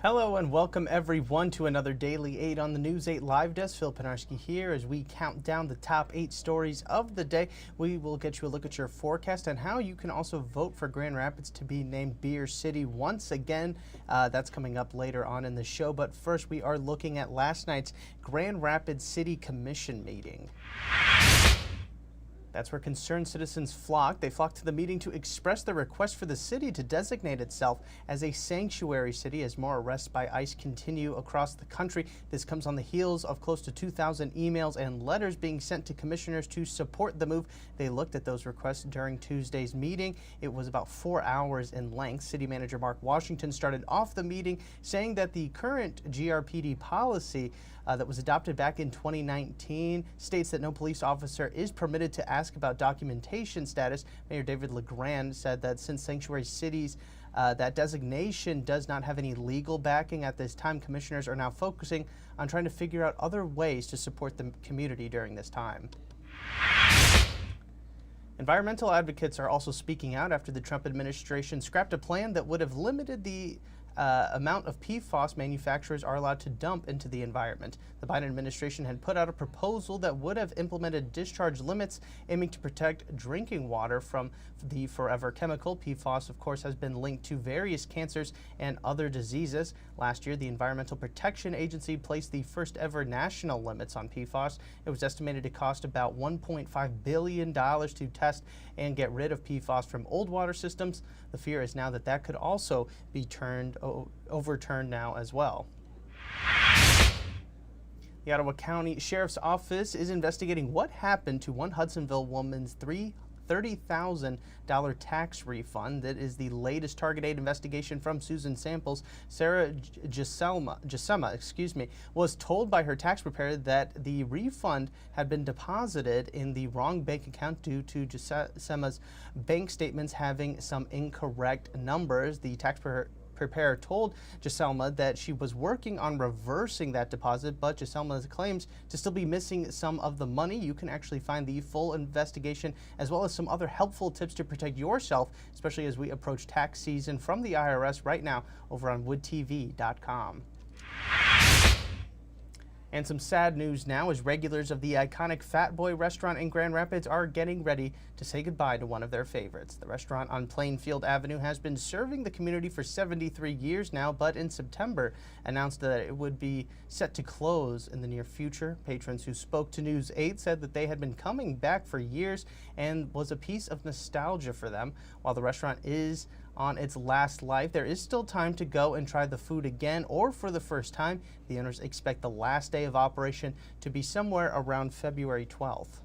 Hello and welcome everyone to another Daily 8 on the News 8 Live Desk. Phil Penarski here as we count down the top 8 stories of the day. We will get you a look at your forecast and how you can also vote for Grand Rapids to be named Beer City once again. That's coming up later on in the show. But first, we are looking at last night's Grand Rapids City Commission meeting. That's where concerned citizens flocked. They flocked to the meeting to express their request for the city to designate itself as a sanctuary city as more arrests by ICE continue across the country. This comes on the heels of close to 2,000 emails and letters being sent to commissioners to support the move. They looked at those requests during Tuesday's meeting. It was about 4 hours in length. City Manager Mark Washington started off the meeting saying that the current GRPD policy that was adopted back in 2019 states that no police officer is permitted to ask about documentation status. Mayor David LeGrand said that since sanctuary cities that designation does not have any legal backing at this time, commissioners are now focusing on trying to figure out other ways to support the community during this time. Environmental advocates are also speaking out after the Trump administration scrapped a plan that would have limited the amount of PFAS manufacturers are allowed to dump into the environment. The Biden administration had put out a proposal that would have implemented discharge limits aiming to protect drinking water from the forever chemical. PFAS, of course, has been linked to various cancers and other diseases. Last year, the Environmental Protection Agency placed the first ever national limits on PFAS. It was estimated to cost about $1.5 billion to test and get rid of PFAS from old water systems. The fear is now that that could also be overturned now as well. The Ottawa County Sheriff's Office is investigating what happened to one Hudsonville woman's $30,000 tax refund. That is the latest Target 8 investigation from Susan Samples. Sarah Gisema, was told by her tax preparer that the refund had been deposited in the wrong bank account due to Gisema's bank statements having some incorrect numbers. The tax preparer told Gisema that she was working on reversing that deposit, but Gisema claims to still be missing some of the money. You can actually find the full investigation as well as some other helpful tips to protect yourself, especially as we approach tax season from the IRS right now over on woodtv.com. And some sad news now as regulars of the iconic Fatboy restaurant in Grand Rapids are getting ready to say goodbye to one of their favorites. The restaurant on Plainfield Avenue has been serving the community for 73 years now, but in September announced that it would be set to close in the near future. Patrons who spoke to News 8 said that they had been coming back for years and was a piece of nostalgia for them. While the restaurant is on its last life, there is still time to go and try the food again or for the first time. The owners expect the last day of operation to be somewhere around February 12th.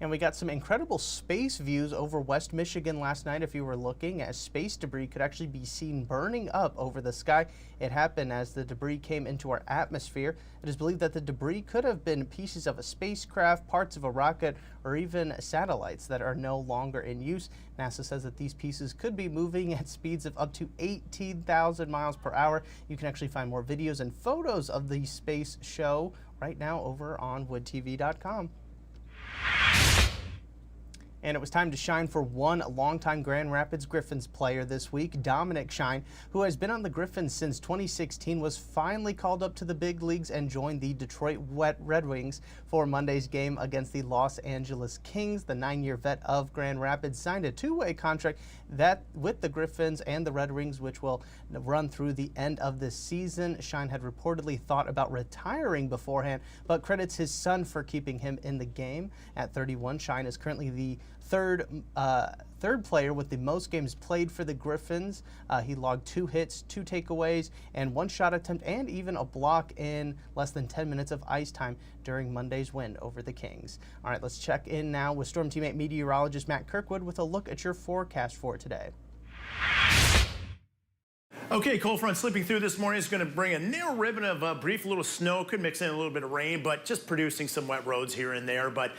And we got some incredible space views over West Michigan last night if you were looking, as space debris could actually be seen burning up over the sky. It happened as the debris came into our atmosphere. It is believed that the debris could have been pieces of a spacecraft, parts of a rocket, or even satellites that are no longer in use. NASA says that these pieces could be moving at speeds of up to 18,000 miles per hour. You can actually find more videos and photos of the space show right now over on woodtv.com. And it was time to shine for one longtime Grand Rapids Griffins player this week. Dominic Shine, who has been on the Griffins since 2016, was finally called up to the big leagues and joined the Detroit Red Wings for Monday's game against the Los Angeles Kings. The 9-year vet of Grand Rapids signed a two-way contract with the Griffins and the Red Wings, which will run through the end of this season. Shine had reportedly thought about retiring beforehand, but credits his son for keeping him in the game. At 31, Shine is currently the third player with the most games played for the Griffins. He logged 2 hits, 2 takeaways, and 1 shot attempt, and even a block in less than 10 minutes of ice time during Monday's win over the Kings. All right, let's check in now with Storm Teammate meteorologist Matt Kirkwood with a look at your forecast for today. Okay, cold front slipping through this morning is going to bring a narrow ribbon of a brief little snow. Could mix in a little bit of rain, but just producing some wet roads here and there. But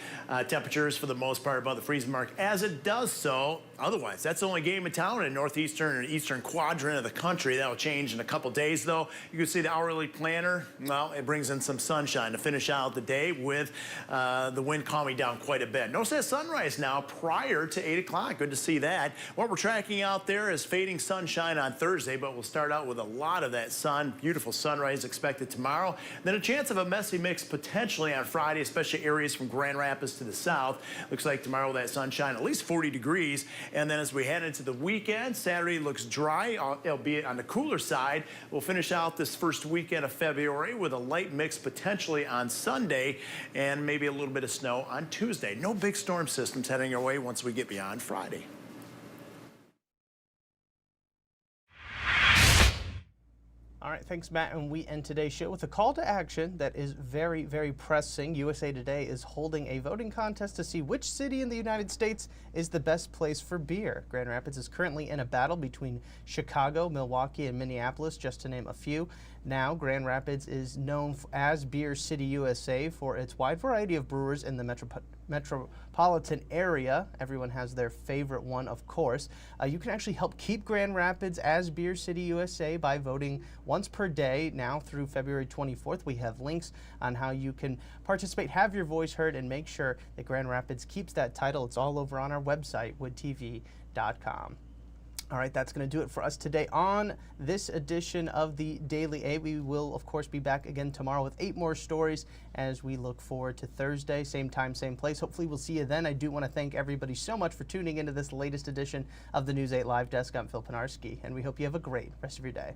temperatures for the most part above the freezing mark as it does so. Otherwise, that's the only game in town in northeastern and eastern quadrant of the country. That'll change in a couple days, though. You can see the hourly planner. Well, it brings in some sunshine to finish out the day with the wind calming down quite a bit. Notice that sunrise now prior to 8 o'clock. Good to see that. What we're tracking out there is fading sunshine on Thursday, but We'll start out with a lot of that sun. Beautiful sunrise expected tomorrow. Then a chance of a messy mix potentially on Friday, especially areas from Grand Rapids to the south. Looks like tomorrow that sunshine, at least 40 degrees. And then as we head into the weekend, Saturday looks dry, albeit on the cooler side. We'll finish out this first weekend of February with a light mix potentially on Sunday and maybe a little bit of snow on Tuesday. No big storm systems heading our way once we get beyond Friday. All right, thanks, Matt. And we end today's show with a call to action that is very, very pressing. USA Today is holding a voting contest to see which city in the United States is the best place for beer. Grand Rapids is currently in a battle between Chicago, Milwaukee, and Minneapolis, just to name a few. Now, Grand Rapids is known as Beer City USA for its wide variety of brewers in the metropolitan area. Everyone has their favorite one, of course. You can actually help keep Grand Rapids as Beer City USA by voting once per day now through February 24th. We have links on how you can participate, have your voice heard, and make sure that Grand Rapids keeps that title. It's all over on our website, woodtv.com. All right, that's going to do it for us today on this edition of the Daily 8. We will, of course, be back again tomorrow with 8 more stories as we look forward to Thursday. Same time, same place. Hopefully, we'll see you then. I do want to thank everybody so much for tuning into this latest edition of the News 8 Live Desk. I'm Phil Pinarski, and we hope you have a great rest of your day.